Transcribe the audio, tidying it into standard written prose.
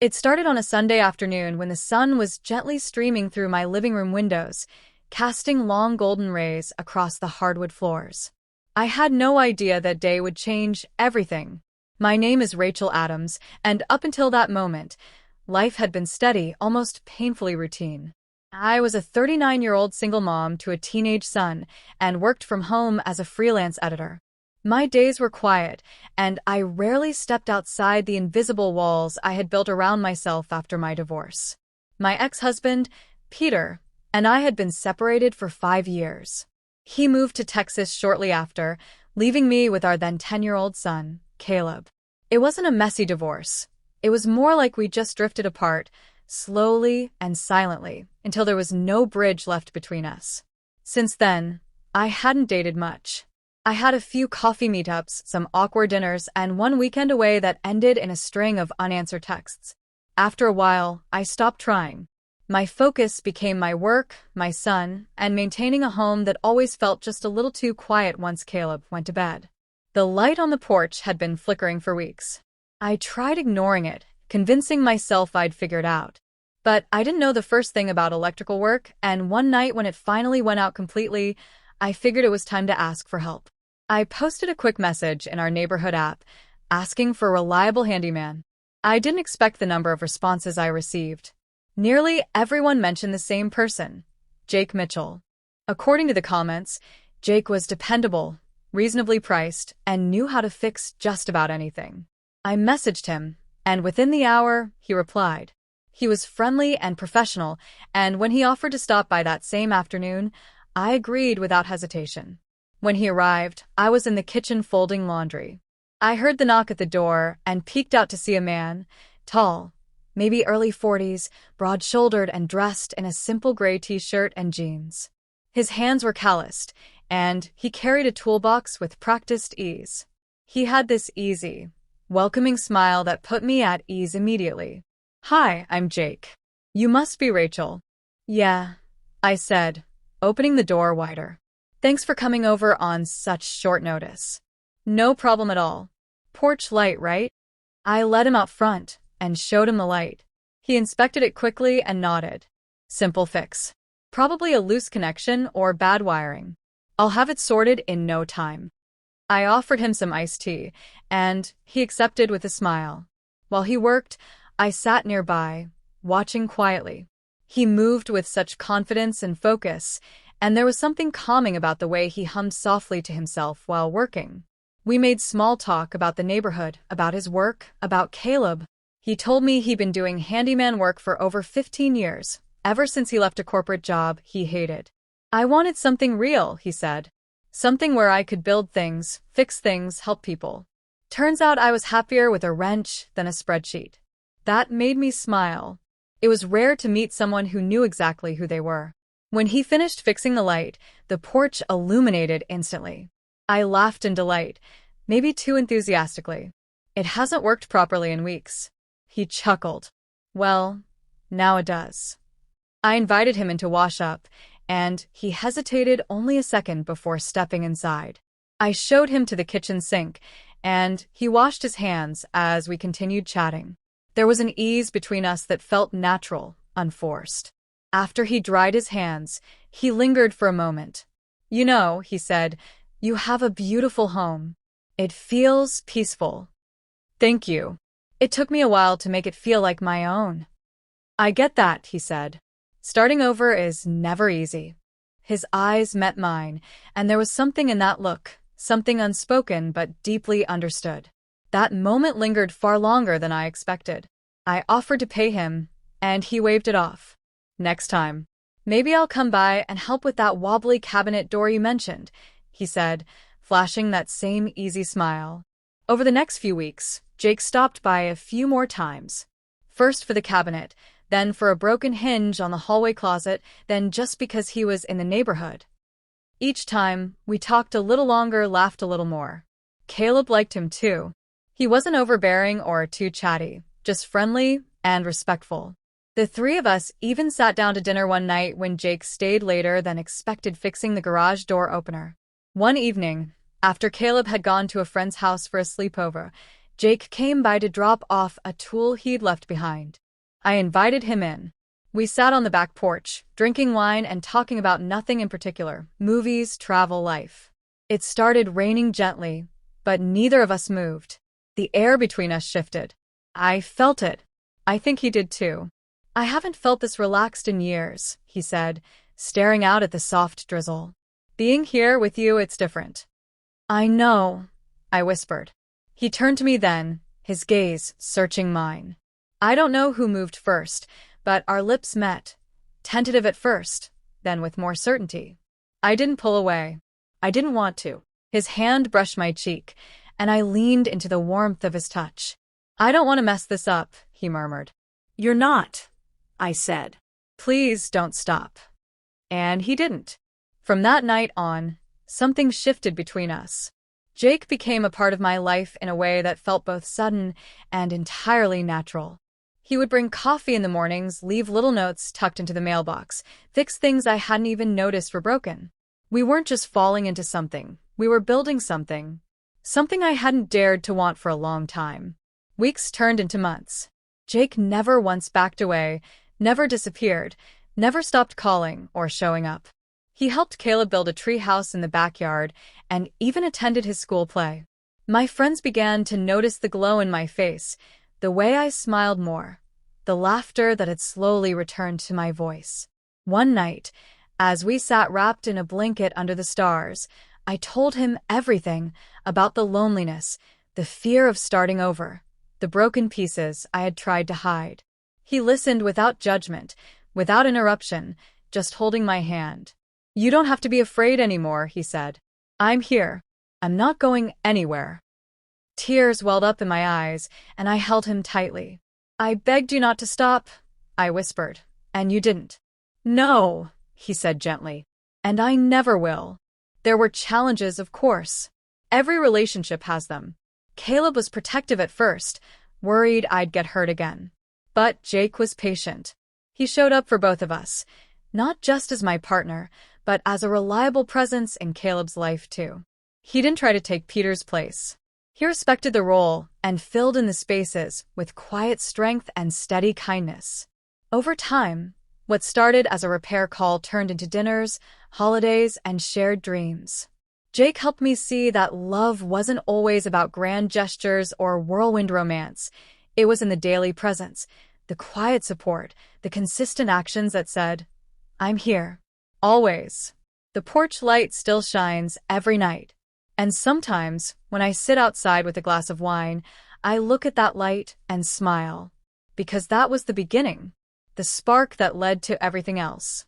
It started on a Sunday afternoon when the sun was gently streaming through my living room windows, casting long golden rays across the hardwood floors. I had no idea that day would change everything. My name is Rachel Adams, and up until that moment, life had been steady, almost painfully routine. I was a 39-year-old single mom to a teenage son and worked from home as a freelance editor. My days were quiet, and I rarely stepped outside the invisible walls I had built around myself after my divorce. My ex-husband, Peter, and I had been separated for 5 years. He moved to Texas shortly after, leaving me with our then 10-year-old son, Caleb. It wasn't a messy divorce. It was more like we just drifted apart, slowly and silently, until there was no bridge left between us. Since then, I hadn't dated much. I had a few coffee meetups, some awkward dinners, and one weekend away that ended in a string of unanswered texts. After a while, I stopped trying. My focus became my work, my son, and maintaining a home that always felt just a little too quiet once Caleb went to bed. The light on the porch had been flickering for weeks. I tried ignoring it, convincing myself I'd figured out. But I didn't know the first thing about electrical work, and one night when it finally went out completely, I figured it was time to ask for help. I posted a quick message in our neighborhood app, asking for a reliable handyman. I didn't expect the number of responses I received. Nearly everyone mentioned the same person, Jake Mitchell. According to the comments, Jake was dependable, reasonably priced, and knew how to fix just about anything. I messaged him, and within the hour, he replied. He was friendly and professional, and when he offered to stop by that same afternoon, I agreed without hesitation. When he arrived, I was in the kitchen folding laundry. I heard the knock at the door and peeked out to see a man, tall, maybe early 40s, broad-shouldered and dressed in a simple gray t-shirt and jeans. His hands were calloused, and he carried a toolbox with practiced ease. He had this easy, welcoming smile that put me at ease immediately. "Hi, I'm Jake. You must be Rachel." "Yeah," I said, opening the door wider. "Thanks for coming over on such short notice." "No problem at all. Porch light, right?" I led him out front and showed him the light. He inspected it quickly and nodded. "Simple fix. Probably a loose connection or bad wiring. I'll have it sorted in no time." I offered him some iced tea, and he accepted with a smile. While he worked, I sat nearby, watching quietly. He moved with such confidence and focus, and there was something calming about the way he hummed softly to himself while working. We made small talk about the neighborhood, about his work, about Caleb. He told me he'd been doing handyman work for over 15 years, ever since he left a corporate job he hated. "I wanted something real," he said. "Something where I could build things, fix things, help people." Turns out I was happier with a wrench than a spreadsheet. That made me smile. It was rare to meet someone who knew exactly who they were. When he finished fixing the light, the porch illuminated instantly. I laughed in delight, maybe too enthusiastically. "It hasn't worked properly in weeks." He chuckled. "Well, now it does." I invited him into wash-up, and he hesitated only a second before stepping inside. I showed him to the kitchen sink, and he washed his hands as we continued chatting. There was an ease between us that felt natural, unforced. After he dried his hands, he lingered for a moment. "You know," he said, "you have a beautiful home. It feels peaceful." "Thank you. It took me a while to make it feel like my own." "I get that," he said. "Starting over is never easy." His eyes met mine, and there was something in that look, something unspoken but deeply understood. That moment lingered far longer than I expected. I offered to pay him, and he waved it off. "Next time, maybe I'll come by and help with that wobbly cabinet door you mentioned," he said, flashing that same easy smile. Over the next few weeks, Jake stopped by a few more times. First for the cabinet, then for a broken hinge on the hallway closet, then just because he was in the neighborhood. Each time, we talked a little longer, laughed a little more. Caleb liked him too. He wasn't overbearing or too chatty, just friendly and respectful. The three of us even sat down to dinner one night when Jake stayed later than expected fixing the garage door opener. One evening, after Caleb had gone to a friend's house for a sleepover, Jake came by to drop off a tool he'd left behind. I invited him in. We sat on the back porch, drinking wine and talking about nothing in particular, movies, travel, life. It started raining gently, but neither of us moved. The air between us shifted. I felt it. I think he did too. I haven't felt this relaxed in years, he said, staring out at the soft drizzle. Being here with you, it's different. I know, I whispered. He turned to me then, his gaze searching mine. I don't know who moved first, but our lips met, tentative at first, then with more certainty. I didn't pull away. I didn't want to. His hand brushed my cheek, and I leaned into the warmth of his touch. I don't want to mess this up, he murmured. You're not, I said. Please don't stop. And he didn't. From that night on, something shifted between us. Jake became a part of my life in a way that felt both sudden and entirely natural. He would bring coffee in the mornings, leave little notes tucked into the mailbox, fix things I hadn't even noticed were broken. We weren't just falling into something, we were building something. Something I hadn't dared to want for a long time. Weeks turned into months. Jake never once backed away, never disappeared, never stopped calling or showing up. He helped Caleb build a tree house in the backyard and even attended his school play. My friends began to notice the glow in my face, the way I smiled more, the laughter that had slowly returned to my voice. One night, as we sat wrapped in a blanket under the stars, I told him everything about the loneliness, the fear of starting over, the broken pieces I had tried to hide. He listened without judgment, without interruption, just holding my hand. You don't have to be afraid anymore, he said. I'm here. I'm not going anywhere. Tears welled up in my eyes, and I held him tightly. I begged you not to stop, I whispered, and you didn't. No, he said gently. And I never will. There were challenges, of course. Every relationship has them. Caleb was protective at first, worried I'd get hurt again. But Jake was patient. He showed up for both of us, not just as my partner, but as a reliable presence in Caleb's life too. He didn't try to take Peter's place. He respected the role and filled in the spaces with quiet strength and steady kindness. Over time, what started as a repair call turned into dinners, holidays, and shared dreams. Jake helped me see that love wasn't always about grand gestures or whirlwind romance. It was in the daily presence, the quiet support, the consistent actions that said, I'm here. Always. The porch light still shines every night. And sometimes, when I sit outside with a glass of wine, I look at that light and smile. Because that was the beginning. The spark that led to everything else.